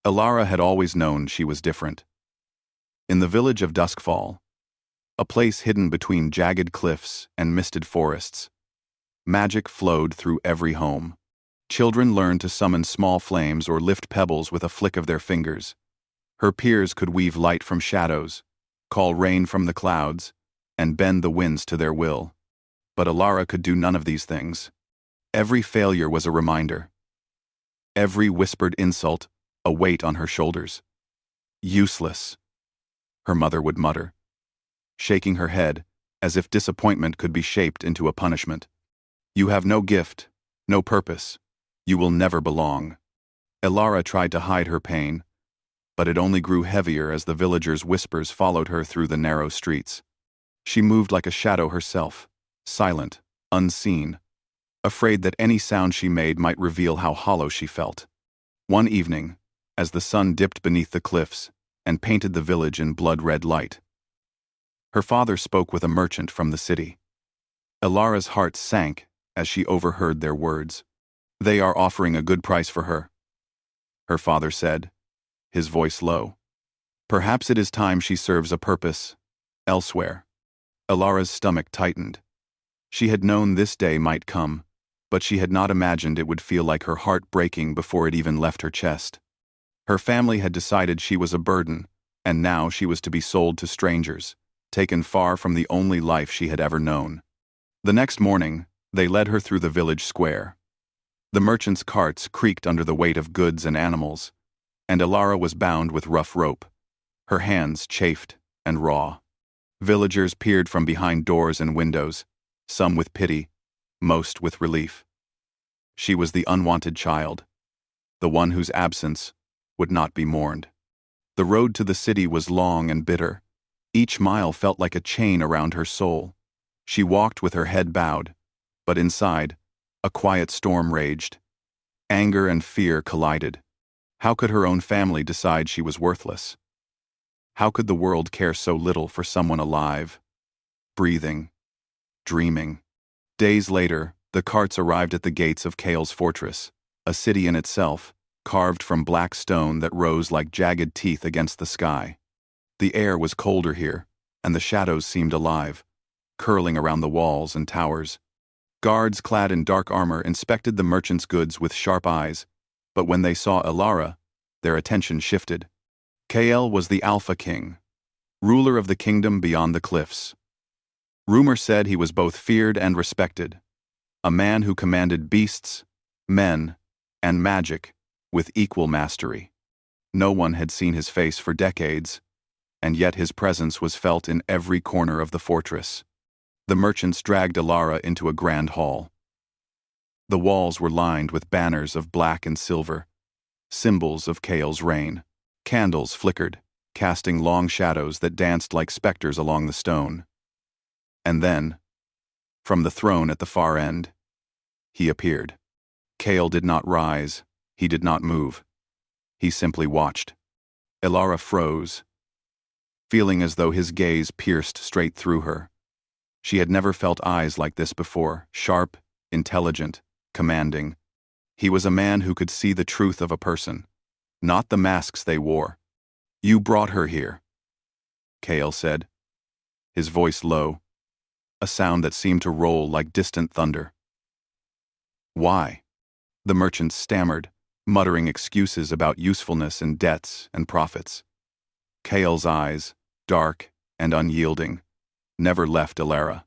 Elara had always known she was different. In the village of Duskfall, a place hidden between jagged cliffs and misted forests, magic flowed through every home. Children learned to summon small flames or lift pebbles with a flick of their fingers. Her peers could weave light from shadows, call rain from the clouds, and bend the winds to their will. But Elara could do none of these things. Every failure was a reminder. Every whispered insult, a weight on her shoulders. Useless, her mother would mutter, shaking her head as if disappointment could be shaped into a punishment. You have no gift, no purpose. You will never belong. Elara tried to hide her pain, but it only grew heavier as the villagers' whispers followed her through the narrow streets. She moved like a shadow herself, silent, unseen, afraid that any sound she made might reveal how hollow she felt. One evening, as the sun dipped beneath the cliffs and painted the village in blood-red light, her father spoke with a merchant from the city. Elara's heart sank as she overheard their words. They are offering a good price for her, her father said, his voice low. Perhaps it is time she serves a purpose elsewhere. Elara's stomach tightened. She had known this day might come, but she had not imagined it would feel like her heart breaking before it even left her chest. Her family had decided she was a burden, and now she was to be sold to strangers, taken far from the only life she had ever known. The next morning, they led her through the village square. The merchants' carts creaked under the weight of goods and animals, and Elara was bound with rough rope, her hands chafed and raw. Villagers peered from behind doors and windows, some with pity, most with relief. She was the unwanted child, the one whose absence would not be mourned. The road to the city was long and bitter. Each mile felt like a chain around her soul. She walked with her head bowed, but inside, a quiet storm raged. Anger and fear collided. How could her own family decide she was worthless? How could the world care so little for someone alive, breathing, dreaming? Days later, the carts arrived at the gates of Kale's fortress, a city in itself, carved from black stone that rose like jagged teeth against the sky. The air was colder here, and the shadows seemed alive, curling around the walls and towers. Guards clad in dark armor inspected the merchant's goods with sharp eyes, but when they saw Elara, their attention shifted. Kale was the Alpha King, ruler of the kingdom beyond the cliffs. Rumor said he was both feared and respected, a man who commanded beasts, men, and magic with equal mastery. No one had seen his face for decades, and yet his presence was felt in every corner of the fortress. The merchants dragged Elara into a grand hall. The walls were lined with banners of black and silver, symbols of Kale's reign. Candles flickered, casting long shadows that danced like specters along the stone. And then, from the throne at the far end, he appeared. Kale did not rise, he did not move. He simply watched. Elara froze, feeling as though his gaze pierced straight through her. She had never felt eyes like this before, sharp, intelligent, commanding. He was a man who could see the truth of a person, not the masks they wore. You brought her here, Kale said, his voice low, a sound that seemed to roll like distant thunder. Why? The merchant stammered, muttering excuses about usefulness and debts and profits. Kale's eyes, dark and unyielding, never left Elara.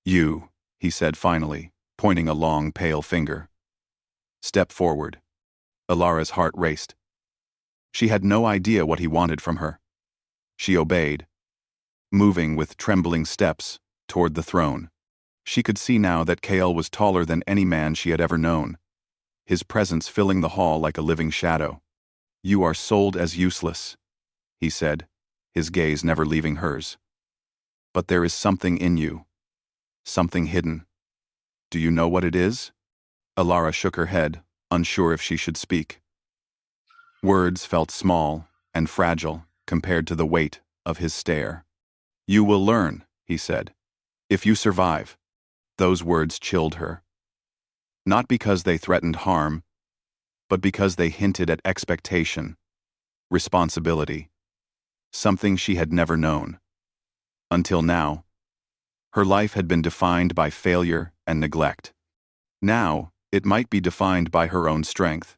You, he said finally, pointing a long, pale finger. Step forward. Elara's heart raced. She had no idea what he wanted from her. She obeyed, moving with trembling steps toward the throne. She could see now that Kale was taller than any man she had ever known, his presence filling the hall like a living shadow. You are sold as useless, he said, his gaze never leaving hers. But there is something in you, something hidden. Do you know what it is? Elara shook her head, unsure if she should speak. Words felt small and fragile compared to the weight of his stare. You will learn, he said, if you survive. Those words chilled her. Not because they threatened harm, but because they hinted at expectation, responsibility, something she had never known. Until now, her life had been defined by failure and neglect. Now, it might be defined by her own strength.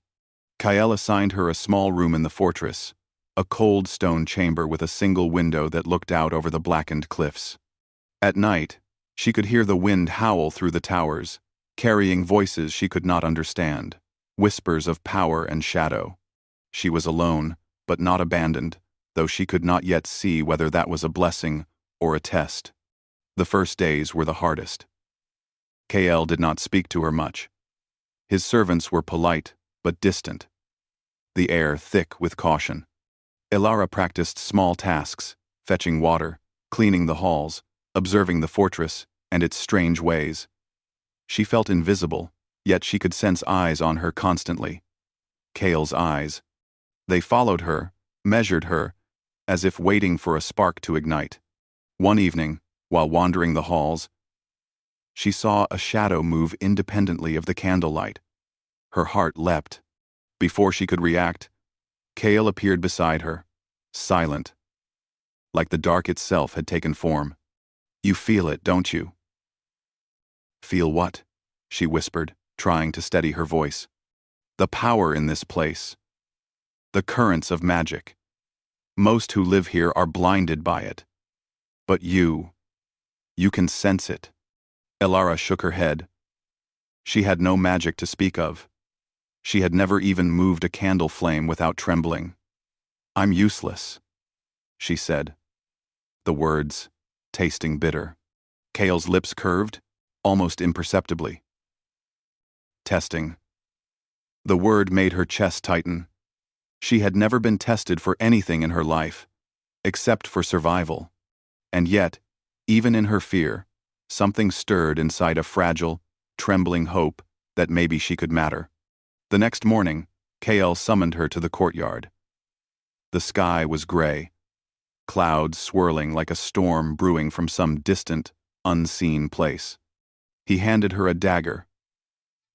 Kael assigned her a small room in the fortress, a cold stone chamber with a single window that looked out over the blackened cliffs. At night, she could hear the wind howl through the towers, carrying voices she could not understand, whispers of power and shadow. She was alone, but not abandoned, though she could not yet see whether that was a blessing or a test. The first days were the hardest. Kael did not speak to her much. His servants were polite, but distant, the air thick with caution. Elara practiced small tasks, fetching water, cleaning the halls, observing the fortress and its strange ways. She felt invisible, yet she could sense eyes on her constantly. Kael's eyes. They followed her, measured her, as if waiting for a spark to ignite. One evening, while wandering the halls, she saw a shadow move independently of the candlelight. Her heart leapt. Before she could react, Kael appeared beside her, silent, like the dark itself had taken form. "You feel it, don't you?" "Feel what?" she whispered, trying to steady her voice. "The power in this place. The currents of magic. Most who live here are blinded by it. But you can sense it." Elara shook her head. She had no magic to speak of. She had never even moved a candle flame without trembling. "I'm useless," she said, the words tasting bitter. Kael's lips curved, almost imperceptibly. "Testing." The word made her chest tighten. She had never been tested for anything in her life, except for survival. And yet, even in her fear, something stirred inside a fragile, trembling hope that maybe she could matter. The next morning, Kael summoned her to the courtyard. The sky was gray, clouds swirling like a storm brewing from some distant, unseen place. He handed her a dagger,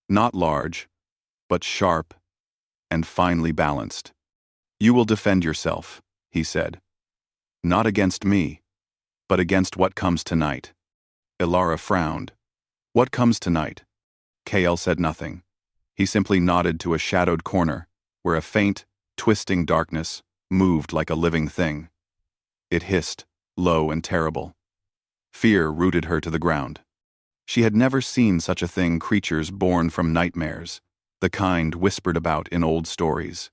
not large, but sharp and finely balanced. "You will defend yourself," he said. "Not against me, but against what comes tonight." Elara frowned. "What comes tonight?" Kael said nothing. He simply nodded to a shadowed corner, where a faint, twisting darkness moved like a living thing. It hissed, low and terrible. Fear rooted her to the ground. She had never seen such a thing, creatures born from nightmares, the kind whispered about in old stories.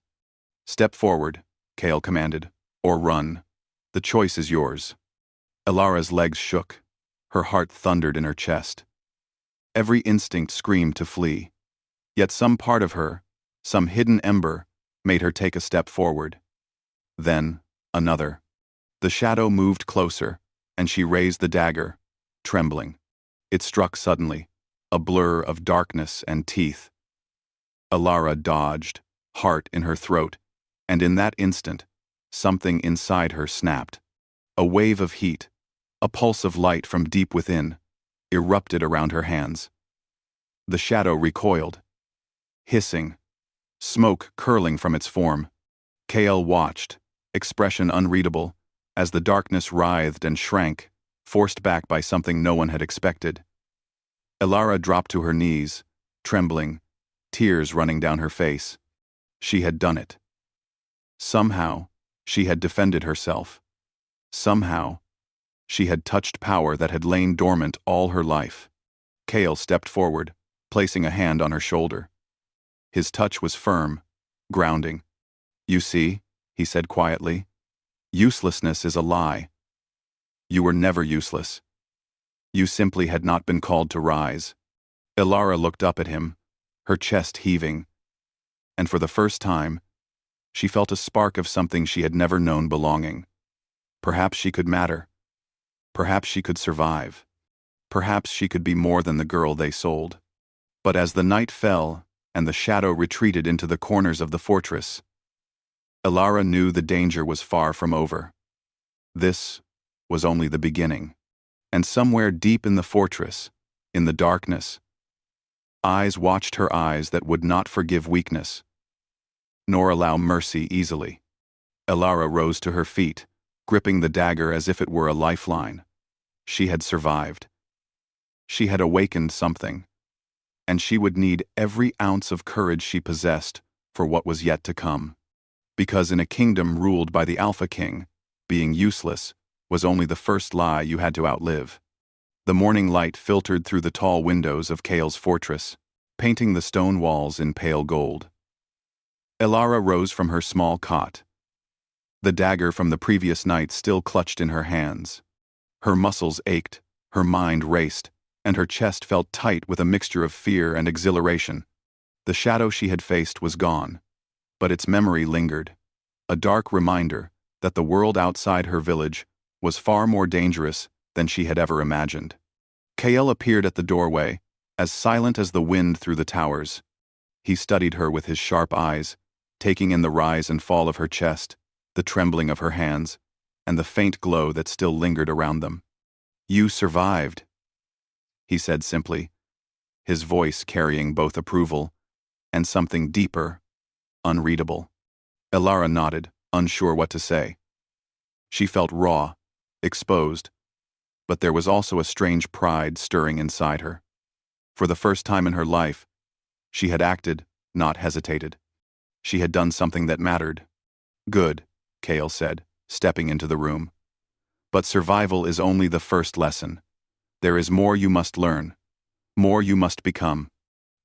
"Step forward," Kael commanded, "or run. The choice is yours." Elara's legs shook. Her heart thundered in her chest. Every instinct screamed to flee. Yet some part of her, some hidden ember, made her take a step forward. Then, another. The shadow moved closer, and she raised the dagger, trembling. It struck suddenly, a blur of darkness and teeth. Elara dodged, heart in her throat, and in that instant, something inside her snapped. A wave of heat, a pulse of light from deep within, erupted around her hands. The shadow recoiled, hissing, smoke curling from its form. Kael watched, expression unreadable, as the darkness writhed and shrank, forced back by something no one had expected. Elara dropped to her knees, trembling, tears running down her face. She had done it. Somehow, she had defended herself. Somehow, she had touched power that had lain dormant all her life. Kael stepped forward, placing a hand on her shoulder. His touch was firm, grounding. "You see," he said quietly, "uselessness is a lie. You were never useless. You simply had not been called to rise." Elara looked up at him, her chest heaving, and for the first time, she felt a spark of something she had never known belonging. Perhaps she could matter. Perhaps she could survive. Perhaps she could be more than the girl they sold. But as the night fell and the shadow retreated into the corners of the fortress, Elara knew the danger was far from over. This was only the beginning. And somewhere deep in the fortress, in the darkness, eyes watched her eyes that would not forgive weakness, nor allow mercy easily. Elara rose to her feet, gripping the dagger as if it were a lifeline. She had survived. She had awakened something, and she would need every ounce of courage she possessed for what was yet to come. Because in a kingdom ruled by the Alpha King, being useless was only the first lie you had to outlive. The morning light filtered through the tall windows of Kale's fortress, painting the stone walls in pale gold. Elara rose from her small cot, the dagger from the previous night still clutched in her hands. Her muscles ached, her mind raced, and her chest felt tight with a mixture of fear and exhilaration. The shadow she had faced was gone, but its memory lingered, a dark reminder that the world outside her village was far more dangerous than she had ever imagined. Kale appeared at the doorway, as silent as the wind through the towers. He studied her with his sharp eyes, taking in the rise and fall of her chest, the trembling of her hands, and the faint glow that still lingered around them. "You survived," he said simply, his voice carrying both approval and something deeper, unreadable. Elara nodded, unsure what to say. She felt raw, exposed, but there was also a strange pride stirring inside her. For the first time in her life, she had acted, not hesitated. She had done something that mattered. "Good," Kale said, stepping into the room. "But survival is only the first lesson. There is more you must learn, more you must become."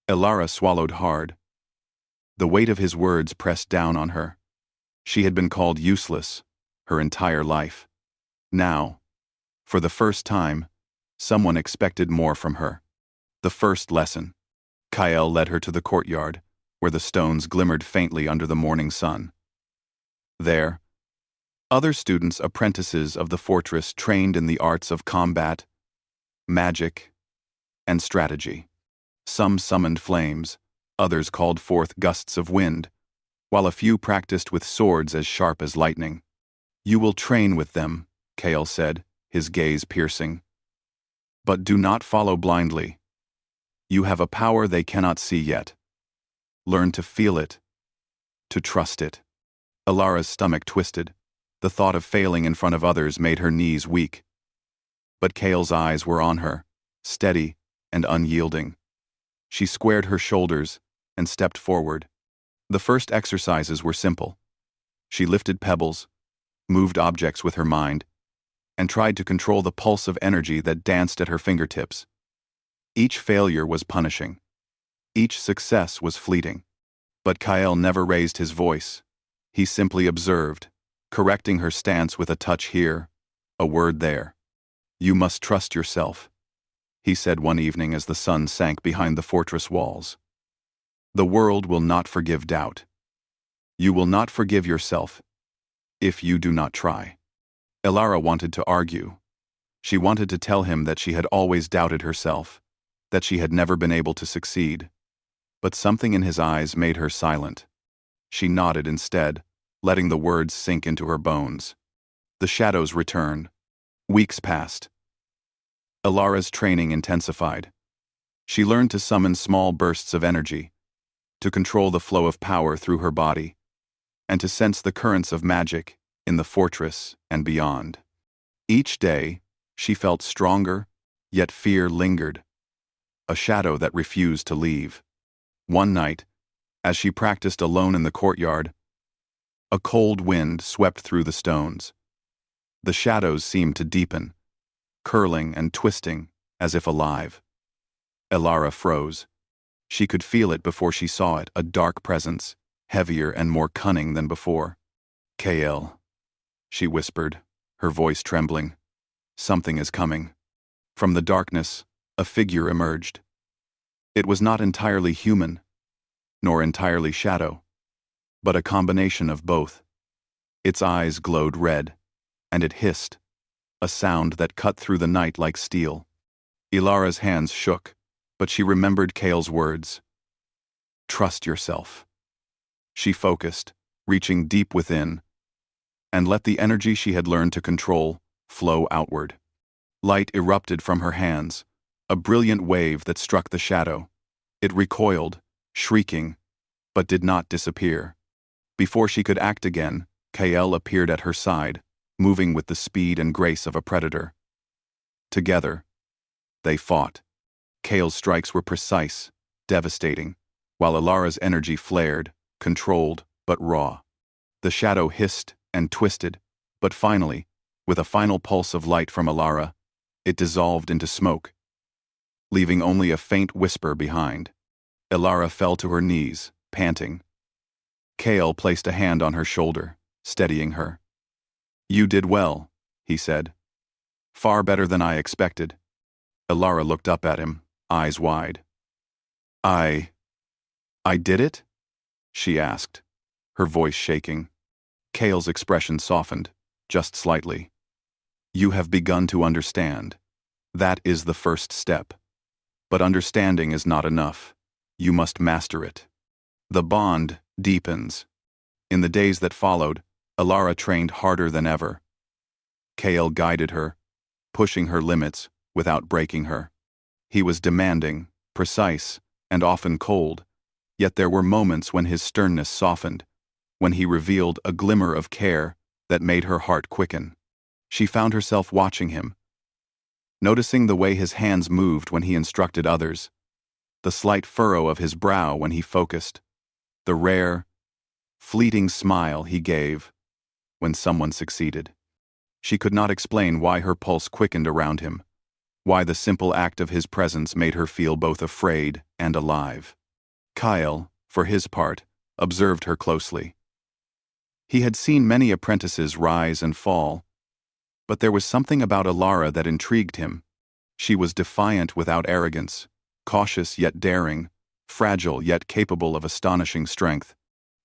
Elara swallowed hard. The weight of his words pressed down on her. She had been called useless her entire life. Now, for the first time, someone expected more from her. The first lesson. Kyle led her to the courtyard, where the stones glimmered faintly under the morning sun. There, other students, apprentices of the fortress, trained in the arts of combat, magic, and strategy. Some summoned flames, others called forth gusts of wind, while a few practiced with swords as sharp as lightning. "You will train with them," Kale said, his gaze piercing. "But do not follow blindly. You have a power they cannot see yet. Learn to feel it, to trust it." Elara's stomach twisted. The thought of failing in front of others made her knees weak. But Kale's eyes were on her, steady and unyielding. She squared her shoulders and stepped forward. The first exercises were simple. She lifted pebbles, moved objects with her mind, and tried to control the pulse of energy that danced at her fingertips. Each failure was punishing. Each success was fleeting. But Kyle never raised his voice. He simply observed, correcting her stance with a touch here, a word there. "You must trust yourself," he said one evening as the sun sank behind the fortress walls. "The world will not forgive doubt. You will not forgive yourself if you do not try." Elara wanted to argue. She wanted to tell him that she had always doubted herself, that she had never been able to succeed. But something in his eyes made her silent. She nodded instead, letting the words sink into her bones. The shadows returned. Weeks passed. Elara's training intensified. She learned to summon small bursts of energy, to control the flow of power through her body, and to sense the currents of magic in the fortress and beyond. Each day, she felt stronger, yet fear lingered, a shadow that refused to leave. One night, as she practiced alone in the courtyard, a cold wind swept through the stones. The shadows seemed to deepen, curling and twisting as if alive. Elara froze. She could feel it before she saw it, a dark presence, heavier and more cunning than before. "KL," she whispered, her voice trembling. "Something is coming." From the darkness, a figure emerged. It was not entirely human, nor entirely shadow, but a combination of both. Its eyes glowed red, and it hissed, a sound that cut through the night like steel. Elara's hands shook, but she remembered Kale's words. "Trust yourself." She focused, reaching deep within, and let the energy she had learned to control flow outward. Light erupted from her hands, a brilliant wave that struck the shadow. It recoiled, shrieking, but did not disappear. Before she could act again, Kael appeared at her side, moving with the speed and grace of a predator. Together, they fought. Kael's strikes were precise, devastating, while Ilara's energy flared, controlled, but raw. The shadow hissed and twisted, but finally, with a final pulse of light from Ilara, it dissolved into smoke, leaving only a faint whisper behind. Ilara fell to her knees, panting. Kael placed a hand on her shoulder, steadying her. "You did well," he said. "Far better than I expected." Ilara looked up at him, eyes wide. I did it?" she asked, her voice shaking. Kael's expression softened, just slightly. "You have begun to understand. That is the first step. But understanding is not enough. You must master it." The bond deepens. In the days that followed, Ilara trained harder than ever. Kael guided her, pushing her limits without breaking her. He was demanding, precise, and often cold, yet there were moments when his sternness softened, when he revealed a glimmer of care that made her heart quicken. She found herself watching him, noticing the way his hands moved when he instructed others, the slight furrow of his brow when he focused, the rare, fleeting smile he gave when someone succeeded. She could not explain why her pulse quickened around him, why the simple act of his presence made her feel both afraid and alive. Kael, for his part, observed her closely. He had seen many apprentices rise and fall, but there was something about Ilara that intrigued him. She was defiant without arrogance, cautious yet daring, fragile yet capable of astonishing strength.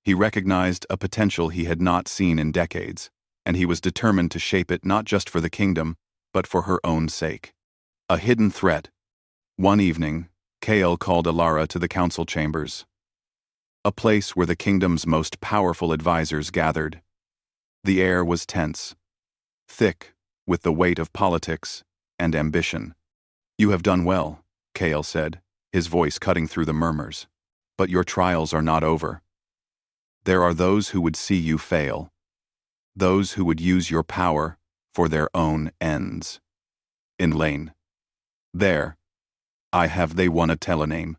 He recognized a potential he had not seen in decades, and he was determined to shape it not just for the kingdom, but for her own sake. A hidden threat. One evening, Kael called Ilara to the council chambers, a place where the kingdom's most powerful advisors gathered. The air was tense, thick with the weight of politics and ambition. "You have done well," Kael said, his voice cutting through the murmurs. "But your trials are not over. There are those who would see you fail, those who would use your power for their own ends. In Lane. There. They won a telename."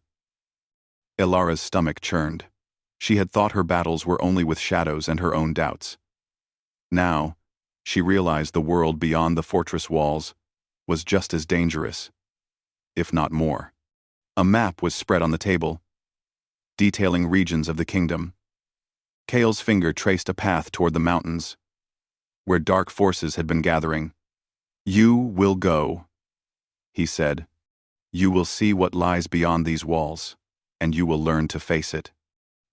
Ilara's stomach churned. She had thought her battles were only with shadows and her own doubts. Now, she realized the world beyond the fortress walls was just as dangerous, if not more. A map was spread on the table, detailing regions of the kingdom. Kael's finger traced a path toward the mountains, where dark forces had been gathering. "You will go," he said. "You will see what lies beyond these walls, and you will learn to face it."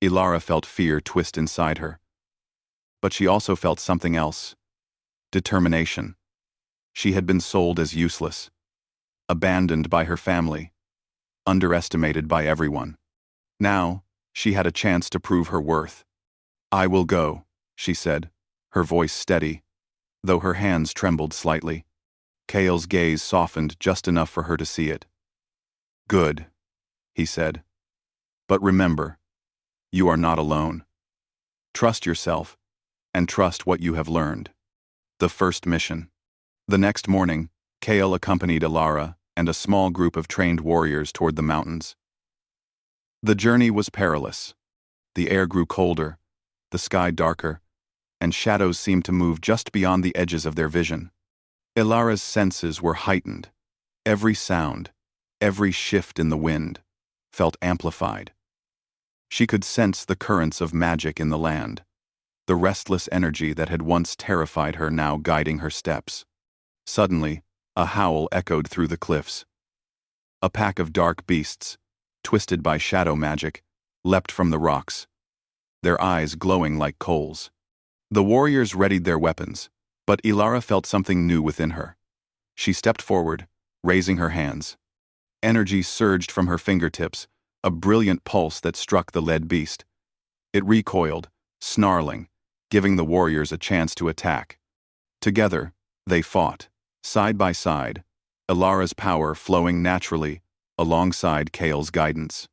Ilara felt fear twist inside her. But she also felt something else. Determination. She had been sold as useless, abandoned by her family, underestimated by everyone. Now, she had a chance to prove her worth. "I will go," she said, her voice steady, though her hands trembled slightly. Kael's gaze softened just enough for her to see it. "Good," he said. "But remember, you are not alone. Trust yourself, and trust what you have learned." The first mission. The next morning, Kael accompanied Ilara and a small group of trained warriors toward the mountains. The journey was perilous. The air grew colder, the sky darker, and shadows seemed to move just beyond the edges of their vision. Ilara's senses were heightened. Every sound, every shift in the wind, felt amplified. She could sense the currents of magic in the land, the restless energy that had once terrified her now guiding her steps. Suddenly, a howl echoed through the cliffs. A pack of dark beasts, twisted by shadow magic, leapt from the rocks, their eyes glowing like coals. The warriors readied their weapons, but Ilara felt something new within her. She stepped forward, raising her hands. Energy surged from her fingertips, a brilliant pulse that struck the lead beast. It recoiled, snarling, giving the warriors a chance to attack. Together, they fought, side by side, Ilara's power flowing naturally alongside Kael's guidance.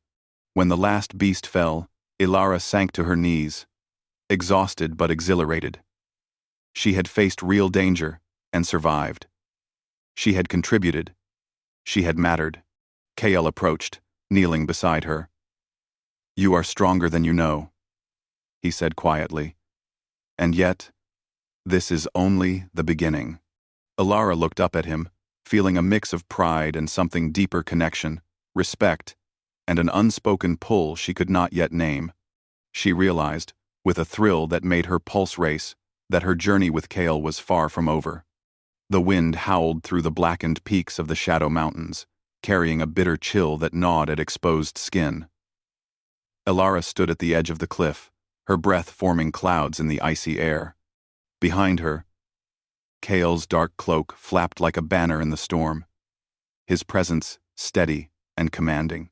When the last beast fell, Ilara sank to her knees, exhausted but exhilarated. She had faced real danger and survived. She had contributed. She had mattered. Kael approached, kneeling beside her. "You are stronger than you know," he said quietly. "And yet, this is only the beginning." Alara looked up at him, feeling a mix of pride and something deeper connection, respect, and an unspoken pull she could not yet name. She realized, with a thrill that made her pulse race, that her journey with Kael was far from over. The wind howled through the blackened peaks of the Shadow Mountains, carrying a bitter chill that gnawed at exposed skin. Alara stood at the edge of the cliff, her breath forming clouds in the icy air. Behind her, Kael's dark cloak flapped like a banner in the storm, his presence steady and commanding.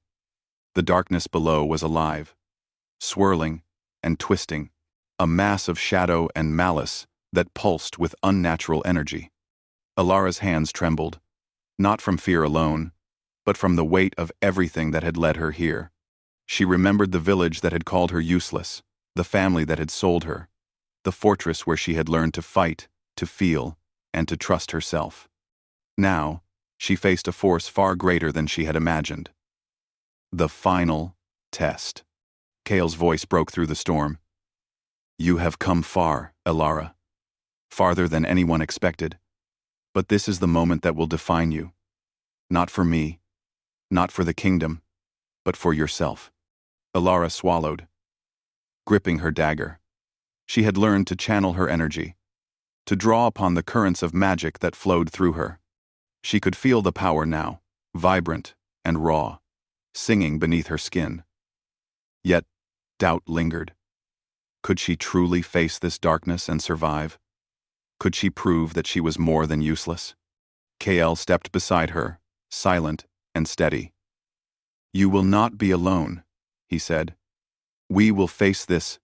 The darkness below was alive, swirling and twisting, a mass of shadow and malice that pulsed with unnatural energy. Alara's hands trembled, not from fear alone, but from the weight of everything that had led her here. She remembered the village that had called her useless, the family that had sold her, the fortress where she had learned to fight, to feel, and to trust herself. Now, she faced a force far greater than she had imagined. The final test. Kael's voice broke through the storm. "You have come far, Alara. Farther than anyone expected. But this is the moment that will define you. Not for me, not for the kingdom, but for yourself." Alara swallowed, gripping her dagger. She had learned to channel her energy, to draw upon the currents of magic that flowed through her. She could feel the power now, vibrant and raw, singing beneath her skin. Yet, doubt lingered. Could she truly face this darkness and survive? Could she prove that she was more than useless? Kael stepped beside her, silent and steady. "You will not be alone," he said. "We will face this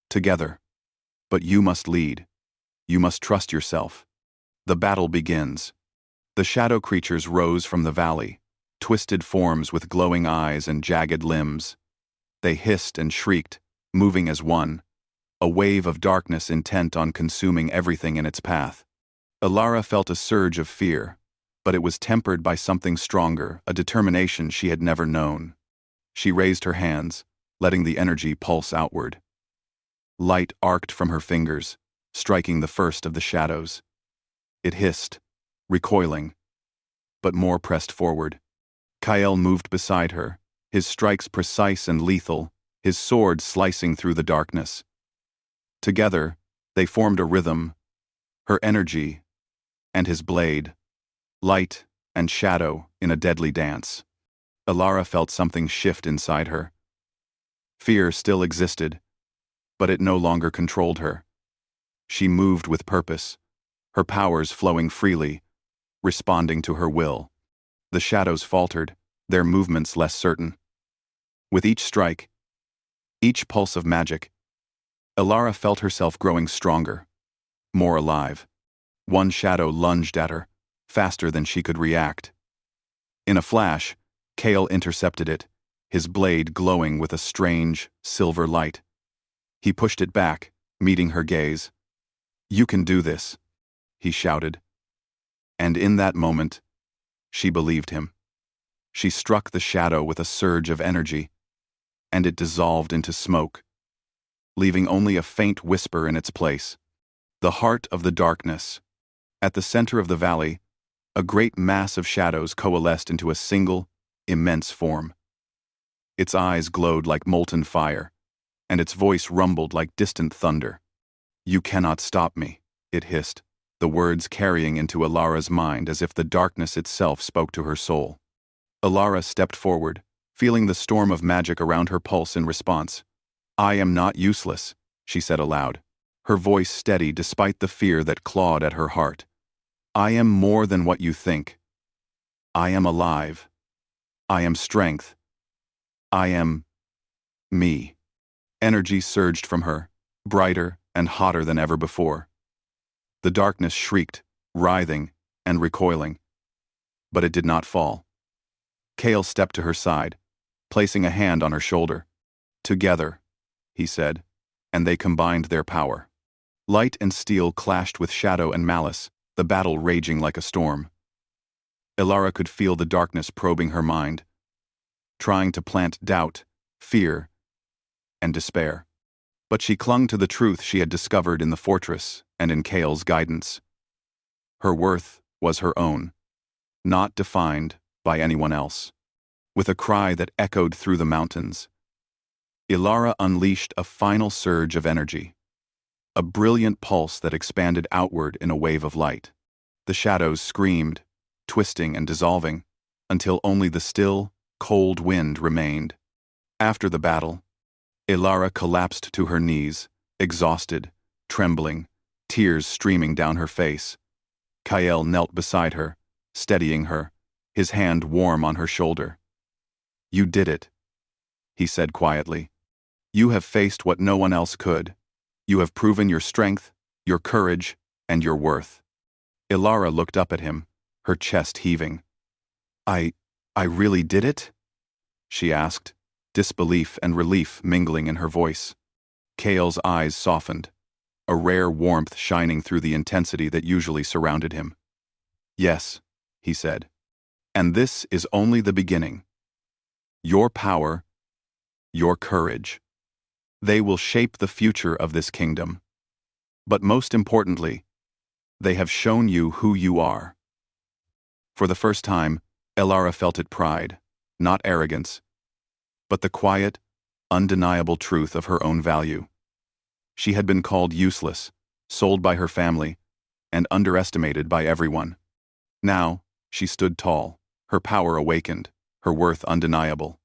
together. But you must lead. You must trust yourself. The battle begins." The shadow creatures rose from the valley, twisted forms with glowing eyes and jagged limbs. They hissed and shrieked, moving as one, a wave of darkness intent on consuming everything in its path. Alara felt a surge of fear, but it was tempered by something stronger, a determination she had never known. She raised her hands, letting the energy pulse outward. Light arced from her fingers, striking the first of the shadows. It hissed, recoiling, but more pressed forward. Kael moved beside her, his strikes precise and lethal, his sword slicing through the darkness. Together, they formed a rhythm, her energy and his blade, light and shadow in a deadly dance. Alara felt something shift inside her. Fear still existed, but it no longer controlled her. She moved with purpose, her powers flowing freely, responding to her will. The shadows faltered, their movements less certain. With each strike, each pulse of magic, Alara felt herself growing stronger, more alive. One shadow lunged at her, faster than she could react. In a flash, Kael intercepted it, his blade glowing with a strange, silver light. He pushed it back, meeting her gaze. "You can do this," he shouted. And in that moment, she believed him. She struck the shadow with a surge of energy, and it dissolved into smoke, leaving only a faint whisper in its place. The heart of the darkness. At the center of the valley, a great mass of shadows coalesced into a single, immense form. Its eyes glowed like molten fire, and its voice rumbled like distant thunder. "You cannot stop me," it hissed, the words carrying into Alara's mind as if the darkness itself spoke to her soul. Alara stepped forward, feeling the storm of magic around her pulse in response. "I am not useless," she said aloud, her voice steady despite the fear that clawed at her heart. "I am more than what you think. I am alive. I am strength. I am me." Energy surged from her, brighter and hotter than ever before. The darkness shrieked, writhing and recoiling. But it did not fall. Kael stepped to her side, placing a hand on her shoulder. "Together," he said, and they combined their power. Light and steel clashed with shadow and malice, the battle raging like a storm. Ilara could feel the darkness probing her mind, trying to plant doubt, fear, and despair. But she clung to the truth she had discovered in the fortress and in Kale's guidance. Her worth was her own, not defined by anyone else. With a cry that echoed through the mountains, Ilara unleashed a final surge of energy, a brilliant pulse that expanded outward in a wave of light. The shadows screamed, twisting and dissolving, until only the still, cold wind remained. After the battle, Ilara collapsed to her knees, exhausted, trembling, tears streaming down her face. Kael knelt beside her, steadying her, his hand warm on her shoulder. "You did it," he said quietly. "You have faced what no one else could. You have proven your strength, your courage, and your worth." Ilara looked up at him, her chest heaving. I really did it?" she asked, disbelief and relief mingling in her voice. Kale's eyes softened, a rare warmth shining through the intensity that usually surrounded him. "Yes," he said, "and this is only the beginning. Your power, your courage, they will shape the future of this kingdom. But most importantly, they have shown you who you are." For the first time, Ilara felt it pride, not arrogance, but the quiet, undeniable truth of her own value. She had been called useless, sold by her family, and underestimated by everyone. Now, she stood tall, her power awakened, her worth undeniable.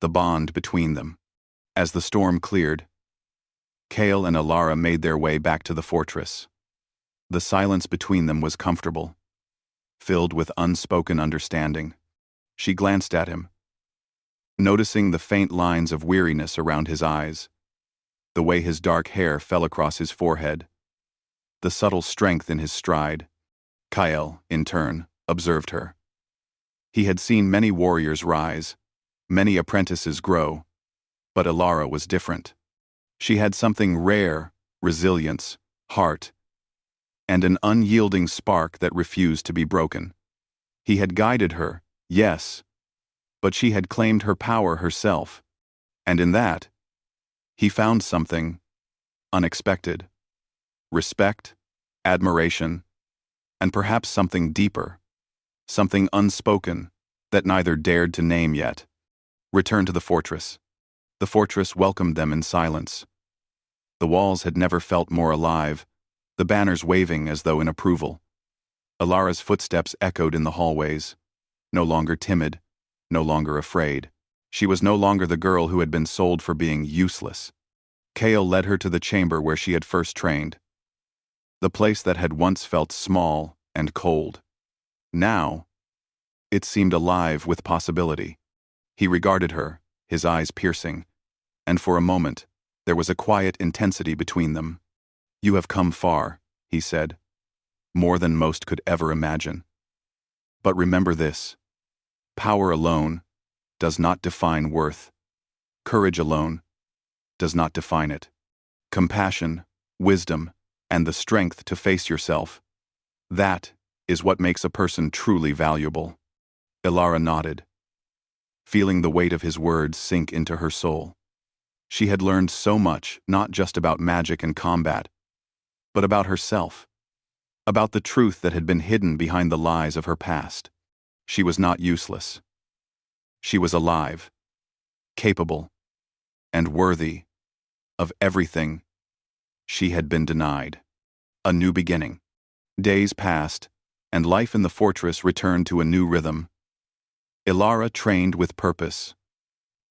The bond between them. As the storm cleared, Kale and Ilara made their way back to the fortress. The silence between them was comfortable, filled with unspoken understanding. She glanced at him, noticing the faint lines of weariness around his eyes, the way his dark hair fell across his forehead, the subtle strength in his stride. Kyle, in turn, observed her. He had seen many warriors rise, many apprentices grow, but Ilara was different. She had something rare, resilience, heart, and an unyielding spark that refused to be broken. He had guided her, yes, but she had claimed her power herself, and in that, he found something unexpected. Respect, admiration, and perhaps something deeper, something unspoken that neither dared to name yet. Return to the fortress. The fortress welcomed them in silence. The walls had never felt more alive, the banners waving as though in approval. Ilara's footsteps echoed in the hallways, no longer timid, no longer afraid. She was no longer the girl who had been sold for being useless. Kale led her to the chamber where she had first trained, the place that had once felt small and cold. Now, it seemed alive with possibility. He regarded her, his eyes piercing, and for a moment, there was a quiet intensity between them. "You have come far," he said, "more than most could ever imagine. But remember this: power alone does not define worth. Courage alone does not define it. Compassion, wisdom, and the strength to face yourself, that is what makes a person truly valuable." Ilara nodded, feeling the weight of his words sink into her soul. She had learned so much, not just about magic and combat, but about herself, about the truth that had been hidden behind the lies of her past. She was not useless. She was alive, capable, and worthy of everything she had been denied. A new beginning. Days passed, and life in the fortress returned to a new rhythm. Ilara trained with purpose,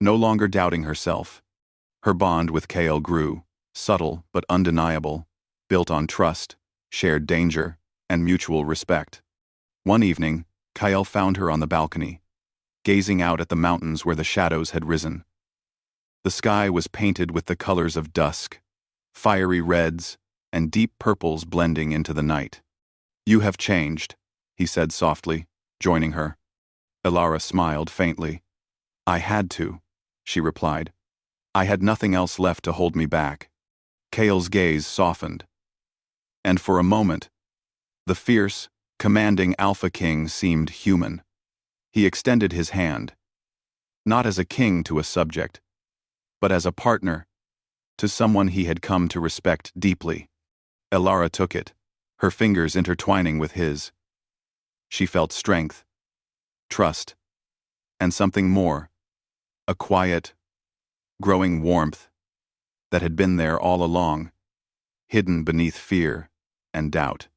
no longer doubting herself. Her bond with Kale grew, subtle but undeniable, built on trust, shared danger, and mutual respect. One evening, Kyle found her on the balcony, gazing out at the mountains where the shadows had risen. The sky was painted with the colors of dusk, fiery reds and deep purples blending into the night. "You have changed," he said softly, joining her. Ilara smiled faintly. "I had to," she replied. "I had nothing else left to hold me back." Kale's gaze softened, And for a moment, the fierce, commanding Alpha King seemed human. He extended his hand, not as a king to a subject, but as a partner to someone he had come to respect deeply. Elara took it, her fingers intertwining with his. She felt strength, trust, and something more, a quiet, growing warmth that had been there all along, hidden beneath fear and doubt.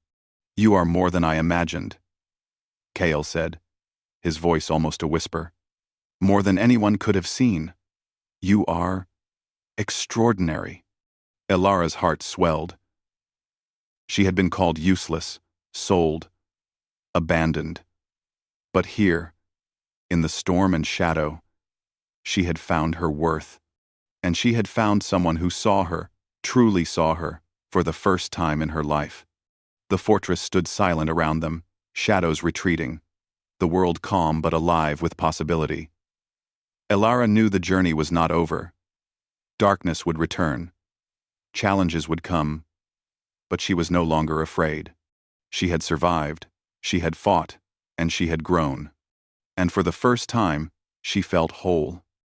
"You are more than I imagined," Kale said, his voice almost a whisper. "More than anyone could have seen. You are extraordinary." Elara's heart swelled. She had been called useless, sold, abandoned. But here, in the storm and shadow, she had found her worth. And she had found someone who saw her, truly saw her, for the first time in her life. The fortress stood silent around them, shadows retreating, the world calm but alive with possibility. Elara knew the journey was not over. Darkness would return. Challenges would come. But she was no longer afraid. She had survived, she had fought, and she had grown. And for the first time, she felt whole.